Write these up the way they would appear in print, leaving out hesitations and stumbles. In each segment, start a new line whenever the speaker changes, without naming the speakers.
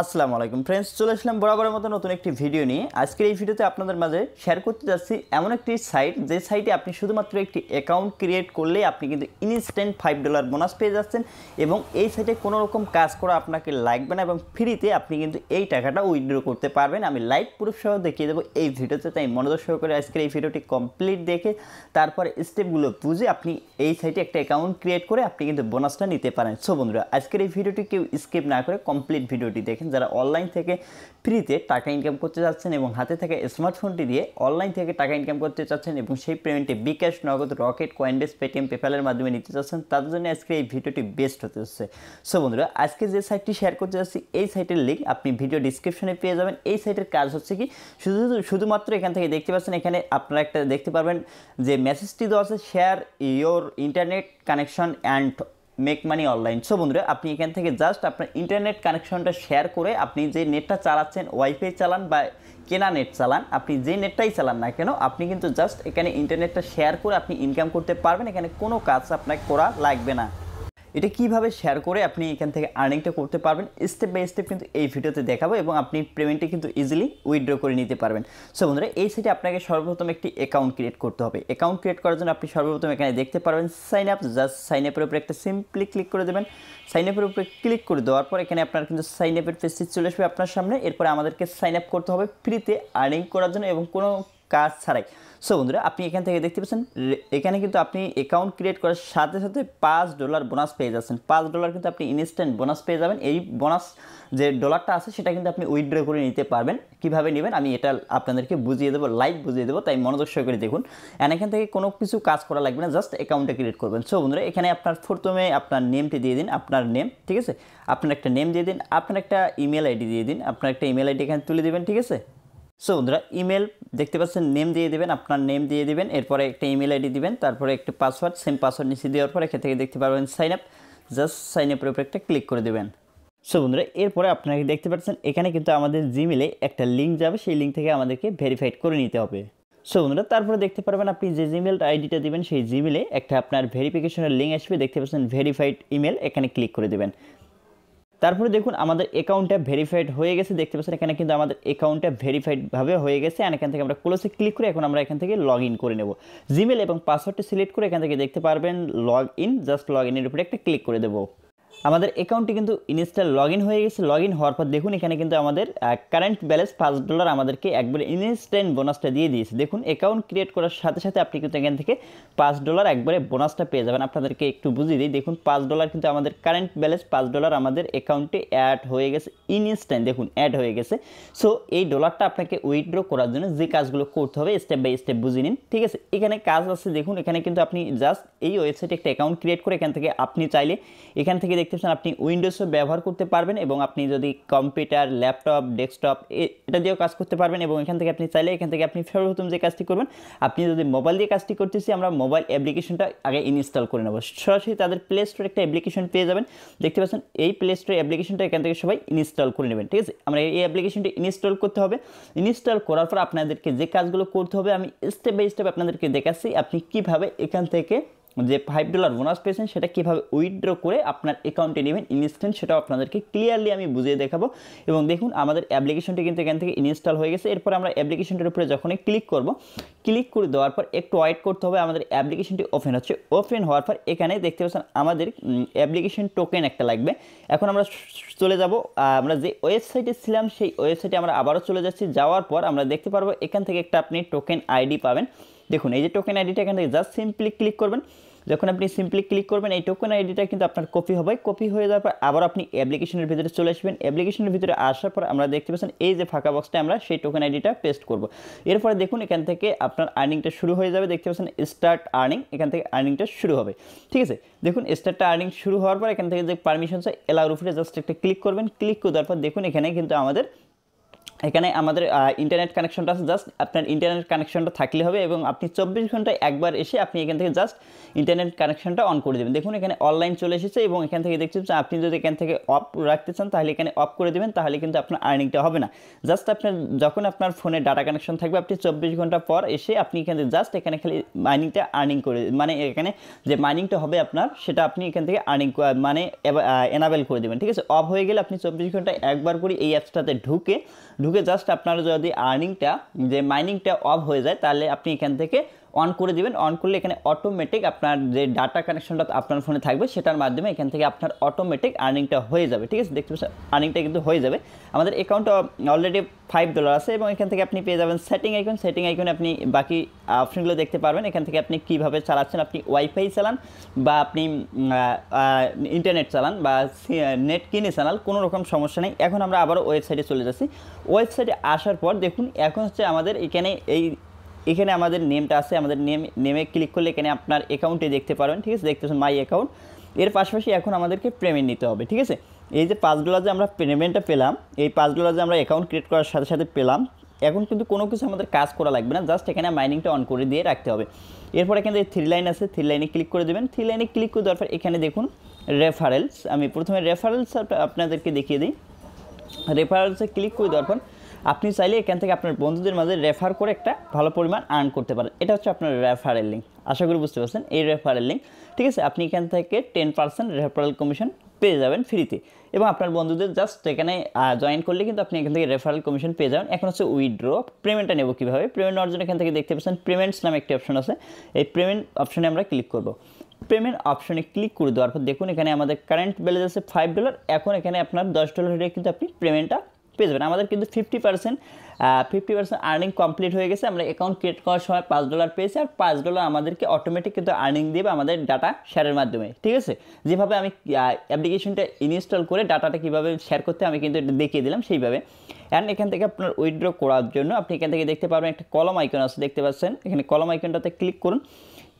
আসসালামু আলাইকুম ফ্রেন্ডস, চলে আসলাম বরাবরের মতো নতুন একটি ভিডিও নিয়ে। আজকের এই ভিডিওতে আপনাদের মাঝে শেয়ার করতে যাচ্ছি এমন একটি সাইট, যে সাইটে আপনি শুধুমাত্র একটি অ্যাকাউন্ট ক্রিয়েট করলেই আপনি কিন্তু ইনস্ট্যান্ট $5 বোনাস পেয়ে যাচ্ছেন এবং এই সাইটে কোনো রকম কাজ করা আপনাকে লাগবে না এবং ফ্রিতে আপনি কিন্তু এই টাকাটা উইথড্র করতে পারবেন। আমি লাইভ প্রুফ সহ দেখিয়ে দেবো এই ভিডিওতে, তাই মনোযোগ সহকারে আজকের এই ভিডিওটি কমপ্লিট দেখে তারপরে স্টেপগুলো বুঝে আপনি এই সাইটে একটা অ্যাকাউন্ট ক্রিয়েট করে আপনি কিন্তু বোনাসটা নিতে পারেন। সো বন্ধুরা, আজকের এই ভিডিওটি কেউ স্কিপ না করে কমপ্লিট ভিডিওটি দেখেন। যারা অনলাইন থেকে ফ্রিতে টাকা ইনকাম করতে যাচ্ছেন এবং হাতে থাকা স্মার্টফোনটি দিয়ে অনলাইন থেকে টাকা ইনকাম করতে চাচ্ছেন এবং সেই পেমেন্টে বিকাশ, নগদ, রকেট, কয়েনবেস, পেটিএম, পেপ্যালের মাধ্যমে নিতে চাচ্ছেন, তাদের জন্য আজকে এই ভিডিওটি বেস্ট হতে যাচ্ছে। সো বন্ধুরা, আজকে যে সাইটটি শেয়ার করতে যাচ্ছি এই সাইটের লিঙ্ক আপনি ভিডিও ডিসক্রিপশনে পেয়ে যাবেন। এই সাইটের কাজ হচ্ছে কি, শুধুমাত্র এখান থেকে দেখতে পাচ্ছেন, এখানে আপনারা একটা দেখতে পারবেন যে মেসেজটি দেওয়া আছে, share your internet connection and make money online. So বন্ধুরা, আপনি এখান থেকে জাস্ট আপনার ইন্টারনেট কানেকশনটা শেয়ার করে আপনি যে নেটটা চালাচ্ছেন, ওয়াইফাই চালান বা কেনা নেট চালান, আপনি যে নেটটাই চালান না কেন, আপনি কিন্তু জাস্ট এখানে ইন্টারনেটটা শেয়ার করে আপনি ইনকাম করতে পারবেন। এখানে কোনো কাজ আপনাকে করা লাগবে না। এটা কিভাবে শেয়ার করে আপনি এখান থেকে আর্নিংটা করতে পারবেন স্টেপ বাই স্টেপ কিন্তু এই ভিডিওতে দেখাবো এবং আপনি পেমেন্টে কিন্তু ইজিলি উইথড্র করে নিতে পারবেন। সো বন্ধুরা, এই সাইটে আপনাকে সর্বপ্রথম একটি অ্যাকাউন্ট ক্রিয়েট করতে হবে। অ্যাকাউন্ট ক্রিয়েট করার জন্য আপনি সর্বপ্রথম এখানে দেখতে পারবেন সাইন আপ। জাস্ট সাইন আপের উপরে একটা সিম্পলি ক্লিক করে দেবেন। সাইন আপের উপরে ক্লিক করে দেওয়ার পর এখানে আপনার কিন্তু সাইন আপের পেজটি চলে আসবে আপনার সামনে। এরপরে আমাদেরকে সাইন আপ করতে হবে ফ্রিতে আর্নিং করার জন্য এবং কোনো কাজ ছাড়াই। সো বন্ধুরা, আপনি এখান থেকে দেখতে পাচ্ছেন এখানে কিন্তু আপনি অ্যাকাউন্ট ক্রিয়েট করার সাথে সাথে $5 বোনাস পেয়ে যাচ্ছেন। $5 কিন্তু আপনি ইনস্ট্যান্ট বোনাস পেয়ে যাবেন। এই বোনাস যে ডলারটা আছে সেটা কিন্তু আপনি উইথড্র করে নিতে পারবেন। কীভাবে নেবেন আমি এটা আপনাদেরকে বুঝিয়ে দেবো, লাইভ বুঝিয়ে দেবো, তাই মনোযোগ সহকারে দেখুন। অ্যান্ড এখান থেকে কোনো কিছু কাজ করা লাগবে না, জাস্ট অ্যাকাউন্টটা ক্রিয়েট করবেন। সো বন্ধুরা, এখানে আপনার প্রথমে আপনার নেমটি দিয়ে দিন, আপনার নেম, ঠিক আছে, আপনার একটা নেম দিয়ে দিন, আপনার একটা ইমেল আইডি দিয়ে দিন, আপনার একটা ইমেল আইডি এখানে তুলে দেবেন, ঠিক আছে। সো বন্ধুরা, ইমেল দেখতে পাচ্ছেন, নেম দিয়ে দেবেন, আপনার নেম দিয়ে দেবেন, এরপরে একটা ইমেল আইডি দিবেন, তারপরে একটা পাসওয়ার্ড, সেম পাসওয়ার্ড নিচে দেওয়ার পর এখান থেকে দেখতে পারবেন সাইন আপ। জাস্ট সাইন আপের উপরে একটা ক্লিক করে দেবেন। সো বন্ধুরা, এরপরে আপনারা দেখতে পাচ্ছেন এখানে কিন্তু আমাদের জিমেলে একটা লিঙ্ক যাবে, সেই লিঙ্ক থেকে আমাদেরকে ভেরিফাইড করে নিতে হবে। সো বন্ধুরা, তারপরে দেখতে পারবেন আপনি যে জিমেল আইডিটা দিবেন সেই জিমেলে একটা আপনার ভেরিফিকেশনের লিঙ্ক আসবে, দেখতে পাচ্ছেন ভেরিফাইড ইমেল, এখানে ক্লিক করে দেবেন। তারপরে দেখুন আমাদের অ্যাকাউন্টটা ভেরিফাইড হয়ে গেছে, দেখতে পাচ্ছেন এখানে কিন্তু আমাদের অ্যাকাউন্টটা ভেরিফাইডভাবে হয়ে গেছে। আর এখান থেকে আমরা ক্লোজে ক্লিক করে এখন আমরা এখান থেকে লগ ইন করে নেব। জিমেল এবং পাসওয়ার্ডটা সিলেক্ট করে এখান থেকে দেখতে পারবেন লগ ইন, জাস্ট লগ ইনের উপরে একটা ক্লিক করে দেবো। আমাদের অ্যাকাউন্টটি কিন্তু ইনস্টল লগ ইন হয়ে গেছে। লগ ইন হওয়ার পর দেখুন এখানে কিন্তু আমাদের কারেন্ট ব্যালেন্স $5 আমাদেরকে একবারে ইনস্ট্যান্ট বোনাসটা দিয়ে দিয়েছে। দেখুন অ্যাকাউন্ট ক্রিয়েট করার সাথে সাথে আপনি কিন্তু এখান থেকে $5 একবারে বোনাসটা পেয়ে যাবেন। আপনাদেরকে একটু বুঝিয়ে দিই, দেখুন $5 কিন্তু আমাদের কারেন্ট ব্যালেন্স $5 আমাদের অ্যাকাউন্টে অ্যাড হয়ে গেছে ইনস্ট্যান্ট, দেখুন অ্যাড হয়ে গেছে। সো এই ডলারটা আপনাকে উইথড্র করার জন্য যে কাজগুলো করতে হবে স্টেপ বাই স্টেপ বুঝে নিন, ঠিক আছে। এখানে কাজ আছে, দেখুন এখানে কিন্তু আপনি জাস্ট এই ওয়েবসাইটে একটা অ্যাকাউন্ট ক্রিয়েট করে এখান থেকে আপনি চাইলে এখান থেকে দেখতে পাচ্ছেন আপনি উইন্ডোজও ব্যবহার করতে পারবেন এবং আপনি যদি কম্পিউটার, ল্যাপটপ, ডেস্কটপ এটা দিয়েও কাজ করতে পারবেন। এবং এখান থেকে আপনি চাইলে এখান থেকে আপনি সর্বপ্রথম যে কাজটি করবেন, আপনি যদি মোবাইল দিয়ে কাজটি করতেছি, আমরা মোবাইল অ্যাপ্লিকেশনটা আগে ইনস্টল করে নেব। সরাসরি তাদের প্লে স্টোরে একটা অ্যাপ্লিকেশন পেয়ে যাবেন, দেখতে পাচ্ছেন এই প্লে স্টোরে অ্যাপ্লিকেশনটা এখান থেকে সবাই ইনস্টল করে নেবেন, ঠিক আছে। আমরা এই অ্যাপ্লিকেশনটি ইনস্টল করতে হবে। ইনস্টল করার পর আপনাদেরকে যে কাজগুলো করতে হবে আমি স্টেপ বাই স্টেপ আপনাদেরকে দেখাচ্ছি, আপনি কীভাবে এখান থেকে যে $5 বোনাস পেয়েছেন সেটা কীভাবে উইথড্র করে আপনার অ্যাকাউন্টে নেবেন ইনস্ট্যান্ট, সেটাও আপনাদেরকে ক্লিয়ারলি আমি বুঝিয়ে দেখাবো। এবং দেখুন আমাদের অ্যাপ্লিকেশনটি কিন্তু এখান থেকে ইনস্টল হয়ে গেছে। এরপর আমরা অ্যাপ্লিকেশনটির উপরে যখনই ক্লিক করব, ক্লিক করে দেওয়ার পর একটু ওয়েট করতে হবে। আমাদের অ্যাপ্লিকেশনটি ওপেন হচ্ছে। ওপেন হওয়ার পর এখানে দেখতে পাচ্ছেন আমাদের অ্যাপ্লিকেশন টোকেন একটা লাগবে। এখন আমরা চলে যাব, আমরা যে ওয়েবসাইটে ছিলাম সেই ওয়েবসাইটে আমরা আবারও চলে যাচ্ছি। যাওয়ার পর আমরা দেখতে পারবো এখান থেকে একটা আপনি টোকেন আইডি পাবেন। দেখুন এই যে টোকেন আইডিটা, এখান থেকে জাস্ট সিম্পলি ক্লিক করবেন। যখন আপনি সিম্পলি ক্লিক করবেন এই টোকেন আইডিটা কিন্তু আপনার কপি হবে। কপি হয়ে যাওয়ার পর আবার আপনি অ্যাপ্লিকেশনের ভিতরে চলে আসবেন। অ্যাপ্লিকেশনের ভিতরে আসার পর আমরা দেখতে পাচ্ছেন এই যে ফাঁকা বক্সটা, আমরা সেই টোকেন আইডিটা পেস্ট করব। এরপরে দেখুন এখান থেকে আপনার আর্নিংটা শুরু হয়ে যাবে, দেখতে পাচ্ছেন স্টার্ট আর্নিং, এখান থেকে আর্নিংটা শুরু হবে, ঠিক আছে। দেখুন স্টার্ট আর্নিং শুরু হওয়ার পর এখান থেকে যে পারমিশন চাই এলাওর উপরে জাস্ট একটা ক্লিক করবেন। ক্লিক করে দেওয়ার পর দেখুন এখানে কিন্তু আমাদের এখানে আমাদের ইন্টারনেট কানেকশনটা আছে, জাস্ট আপনার ইন্টারনেট কানেকশনটা থাকলে হবে এবং আপনি 24 ঘন্টায় একবার এসে আপনি এখান থেকে জাস্ট ইন্টারনেট কানেকশনটা অন করে দেবেন। দেখুন এখানে অনলাইন চলে এসেছে এবং এখান থেকে দেখতে পাচ্ছেন আপনি যদি এখান থেকে অফ রাখতে চান তাহলে এখানে অফ করে দেবেন, তাহলে কিন্তু আপনার আর্নিংটা হবে না। জাস্ট আপনার যখন আপনার ফোনে ডাটা কানেকশন থাকবে আপনি 24 ঘন্টা পর এসে আপনি এখানে জাস্ট এখানে খালি মাইনিংটা আর্নিং করে, মানে এখানে যে মাইনিংটা হবে আপনার সেটা আপনি এখান থেকে আর্নিং মানে এনাবেল করে দেবেন, ঠিক আছে। অফ হয়ে গেলে আপনি 24 ঘন্টায় একবার করে এই অ্যাপসটাতে ঢুকে জাস্ট আপনার যদি আর্নিংটা যে মাইনিংটা অফ হয়ে যায় তাহলে আপনি এখান থেকে অন করে দিবেন। অন করলে এখানে অটোমেটিক আপনার যে ডাটা কানেকশনটা আপনার ফোনে থাকবে সেটার মাধ্যমে এখান থেকে আপনার অটোমেটিক আর্নিংটা হয়ে যাবে, ঠিক আছে। দেখতে পাচ্ছেন আর্নিংটা কিন্তু হয়ে যাবে। আমাদের অ্যাকাউন্টে অলরেডি $5 আছে এবং এখান থেকে আপনি পেয়ে যাবেন সেটিং আইকন। সেটিং আইকনে আপনি বাকি অপশনগুলো দেখতে পারবেন। এখান থেকে আপনি কীভাবে চালাচ্ছেন, আপনি ওয়াইফাই চালান বা আপনি ইন্টারনেট চালান বা নেট কিনে চালান, কোনো রকম সমস্যা নেই। এখন আমরা আবারও ওয়েবসাইটে চলে যাচ্ছি। ওয়েবসাইটে আসার পর দেখুন এখন হচ্ছে আমাদের এখানে আমাদের নেমটা আছে, আমাদের নেমে ক্লিক করলে এখানে আপনার অ্যাকাউন্টে দেখতে পারবেন, ঠিক আছে। দেখতেছেন মাই অ্যাকাউন্ট। এর পাশাপাশি এখন আমাদেরকে পেমেন্ট নিতে হবে, ঠিক আছে। এই যে $5 যে আমরা পেমেন্টটা পেলাম, এই $5 যে আমরা অ্যাকাউন্ট ক্রিয়েট করার সাথে সাথে পেলাম, এখন কিন্তু কোনো কিছু আমাদের কাজ করা লাগবে না, জাস্ট এখানে মাইনিংটা অন করে দিয়ে রাখতে হবে। এরপর এখানে যে 3 লাইন আছে 3 লাইনে ক্লিক করে দেবেন। 3 লাইনে ক্লিক করে দেওয়ার পর এখানে দেখুন রেফারেলস। আমি প্রথমে রেফারেলস আপনাদেরকে দেখিয়ে দিই। রেফারেলসে ক্লিক করে দেওয়ার পর আপনি চাইলে এখান থেকে আপনার বন্ধুদের মাঝে রেফার করে একটা ভালো পরিমাণ আর্ন করতে পারেন। এটা হচ্ছে আপনার রেফারেল লিঙ্ক, আশা করি বুঝতে পারছেন এই রেফারেল লিঙ্ক, ঠিক আছে। আপনি এখান থেকে 10% রেফারেল কমিশন পেয়ে যাবেন ফ্রিতে এবং আপনার বন্ধুদের জাস্ট এখানে জয়েন করলে কিন্তু আপনি এখান থেকে রেফারেল কমিশন পেয়ে যাবেন। এখন হচ্ছে উইথড্র, পেমেন্টটা নেব কীভাবে। পেমেন্ট নেওয়ার জন্য এখান থেকে দেখতে পাচ্ছেন পেমেন্টস নামে একটি অপশন আছে, এই পেমেন্ট অপশনে আমরা ক্লিক করব। পেমেন্ট অপশনে ক্লিক করে দেওয়ার পর দেখুন এখানে আমাদের কারেন্ট ব্যালেন্স আছে $5। এখন এখানে আপনার $10 হলে কিন্তু আপনি পেমেন্টটা পেয়ে যাবেন। আমাদের কিন্তু 50% আর্নিং কমপ্লিট হয়ে গেছে। আমরা অ্যাকাউন্ট ক্রিয়েট করার সময় $5 পেয়েছি আর $5 আমাদেরকে অটোমেটিক কিন্তু আর্নিং দেবে আমাদের ডাটা শেয়ারের মাধ্যমে, ঠিক আছে। যেভাবে আমি অ্যাপ্লিকেশনটা ইনস্টল করে ডাটাটা কীভাবে শেয়ার করতে আমি কিন্তু এটা দেখিয়ে দিলাম সেইভাবে। অ্যান্ড এখান থেকে আপনার উইথড্র করার জন্য আপনি এখান থেকে দেখতে পারবেন একটা কলম আইকন আছে, দেখতে পাচ্ছেন এখানে কলম আইকনটাতে ক্লিক করুন।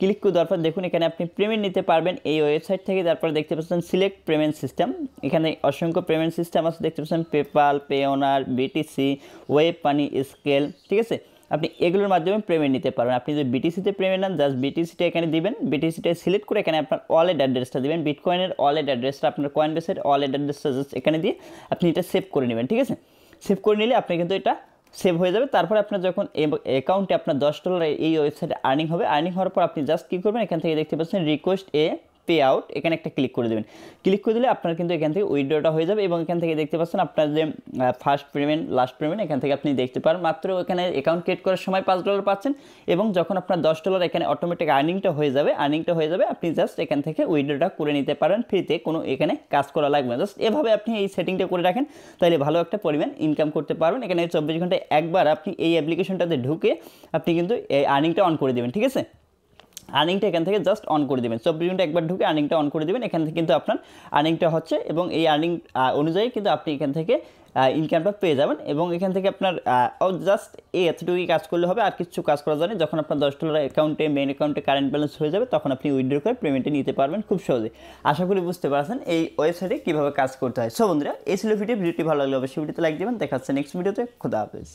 ক্লিক করে দেওয়ার পর দেখুন এখানে আপনি পেমেন্ট নিতে পারবেন এই ওয়েবসাইট থেকে। তারপরে দেখতে পাচ্ছেন সিলেক্ট পেমেন্ট সিস্টেম, এখানে অসংখ্য পেমেন্ট সিস্টেম আছে, দেখতে পাচ্ছেন PayPal, Payoneer, BTC, web money, scale, ঠিক আছে। আপনি এগুলোর মাধ্যমে পেমেন্ট নিতে পারবেন। আপনি যদি বিটিসিতে পেমেন্ট নেন জাস্ট বিটিসিটা এখানে দিবেন, বিটিসিটা সিলেক্ট করে এখানে আপনার ওয়ালেট অ্যাড্রেসটা দিবেন, বিটকয়েনের ওয়ালেট অ্যাড্রেসটা আপনার কয়েন বেসের ওয়ালেট অ্যাড্রেসটা জাস্ট এখানে দিয়ে আপনি এটা সেভ করে নেবেন, ঠিক আছে। সেভ করে নিলে আপনি কিন্তু এটা সেভ হয়ে যাবে। তারপরে আপনার যখন অ্যাকাউন্টে আপনার $10 এই ওয়েবসাইটে আর্নিং হবে, আর্নিং হওয়ার পর আপনি জাস্ট কী করবেন, এখান থেকে দেখতে পাচ্ছেন রিকোয়েস্ট এ পে আউট, এখানে একটা ক্লিক করে দেবেন। ক্লিক করে দিলে আপনার কিন্তু এখান থেকে উইথড্রটা হয়ে যাবে এবং এখান থেকে দেখতে পাচ্ছেন আপনার যে ফার্স্ট পেমেন্ট লাস্ট পেমেন্ট এখান থেকে আপনি দেখতে পারেন। মাত্র এখানে অ্যাকাউন্ট ক্রিয়েট করার সময় $5 পাচ্ছেন এবং যখন আপনার $10 এখানে অটোমেটিক আর্নিংটা হয়ে যাবে আপনি জাস্ট এখান থেকে উইথড্রটা করে নিতে পারেন ফ্রিতে, কোনো এখানে কাজ করা লাগবে না। জাস্ট এভাবে আপনি এই সেটিংটা করে রাখেন তাহলে ভালো একটা পরিমাণ ইনকাম করতে পারবেন। এখানে 24 ঘন্টায় একবার আপনি এই অ্যাপ্লিকেশনটাতে ঢুকে আপনি কিন্তু এই আর্নিংটা অন করে দেবেন, ঠিক আছে। আর্নিংটা এখান থেকে জাস্ট অন করে দেবেন, 24 ঘন্টা একবার ঢুকে আর্নিংটা অন করে দেবেন। এখান থেকে কিন্তু আপনার আর্নিংটা হচ্ছে এবং এই আর্নিং অনুযায়ী কিন্তু আপনি এখান থেকে ইনকামটা পেয়ে যাবেন এবং এখান থেকে আপনার জাস্ট এই এতটুকুই কাজ করলে হবে, আর কিছু কাজ করা যায় না। যখন আপনার $10 অ্যাকাউন্টে মেইন অ্যাকাউন্টে কারেন্ট ব্যালেন্স হয়ে যাবে তখন আপনি উইথড্র করে পেমেন্টে নিতে পারবেন খুব সহজে। আশা করি বুঝতে পারছেন এই ওয়েবসাইটে কীভাবে কাজ করতে হয়। সো বন্ধুরা এই ছিল ভিডিওটি ভালো লাগলে অবশ্যই ভিডিওতে লাইক দেবেন। দেখা হচ্ছে নেক্সট ভিডিওতে। খোদা হাফেজ।